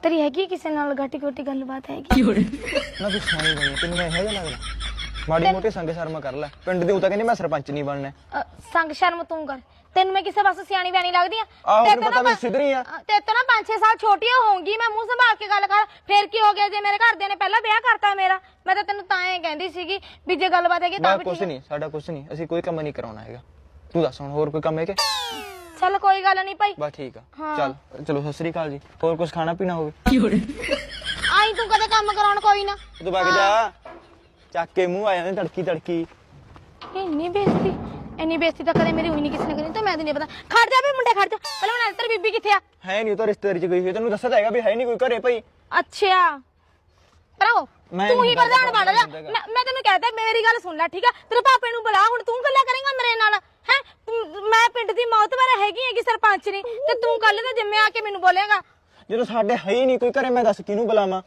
तेरी हैगी किसी नाल गाटी गोटी गलबात हैगी ना कुछ सियाणी बनी तेन मैं है लगदा माड़ी मोटी संग शर्म कर ले पिंड दे उता कहनी मैं सरपंच नहीं बनना संग शर्म तू कर तेन मैं किसी पास सियाणी बैनी लगदी आहो फिर पता मैं सिधरी आ ते तो ना 5-6 साल छोटी होऊंगी मैं मुंह संभाल के गल कर फिर की हो गया जे मेरे घर दे ने पहला ब्याह करता मेरा मैं तो तेन तां ही कहंदी सीगी भी जे गलबात हैगी तां कुछ नहीं साडा कुछ नहीं ਅਸੀਂ ਕੋਈ ਕੰਮ ਨਹੀਂ ਕਰਾਉਣਾ ਹੈਗਾ ਤੂੰ ਦੱਸ ਹੁਣ ਹੋਰ ਕੋਈ ਕੰਮ ਹੈ ਕਿ चल कोई गल नहीं भाई बस ठीक है चल चलो सत श्री अकाल जी और कुछ खाना पीना होवे आई तू कदे काम कराउण कोई ना तू भाग जा ਚੱਕ ਕੇ ਮੂੰਹ ਆ ਜਾਂਦੇ ਤੜਕੀ ਤੜਕੀ ਇੰਨੀ ਬੇਇੱਜ਼ਤੀ ਤਾਂ ਕਦੇ ਮੇਰੀ ਹੋਈ ਨਹੀਂ ਕਿਸੇ ਨੇ ਕਰੀ ਤਾਂ ਮੈਂ ਨਹੀਂ ਪਤਾ ਖੜ ਜਾ ਵੀ ਮੁੰਡੇ ਖੜ ਜਾ ਪਹਿਲਾਂ ਮੈਂ ਤੇਰੀ ਬੀਬੀ ਕਿੱਥੇ ਆ ਹੈ ਨਹੀਂ ਉਹ ਤਾਂ ਰਿਸ਼ਤੇਦਾਰੀ ਚ ਗਈ ਹੋਈ ਤੈਨੂੰ ਦੱਸਿਆ ਤਾਂ ਹੈਗਾ ਵੀ ਹੈ ਨਹੀਂ ਕੋਈ ਘਰੇ ਭਾਈ ਅੱਛਾ ਭਰਾਓ ਤੂੰ ਹੀ ਪ੍ਰਧਾਨ ਬਣ ਜਾ ਮੈਂ ਤੈਨੂੰ ਕਹਿਤਾ ਮੇਰੀ ਗੱਲ ਸੁਣ ਲੈ ਠੀਕ ਆ ਤੇਰੇ ਪਾਪੇ ਨੂੰ ਬੁਲਾ ਹੁਣ ਤੂੰ ਗੱਲਾਂ ਕਰੇਂਗਾ ਮੇਰੇ ਨਾਲ ਹੈ ਮੈਂ ਪਿੰਡ ਦੀ ਮੌਤਬਰ ਹੈਗੀ ਸਰਪੰਚ ਨਹੀਂ ਤੇ ਤੂੰ ਕੱਲ ਦਾ ਜਿੰਮੇ ਆ ਕੇ ਮੈਨੂੰ ਬੋਲੇਗਾ ਜਦੋਂ ਸਾਡੇ ਹੈ ਹੀ ਨਹੀਂ ਕੋਈ ਘਰੇ ਮੈਂ ਦੱਸ ਕਿਹਨੂੰ ਬੁਲਾਵਾਂ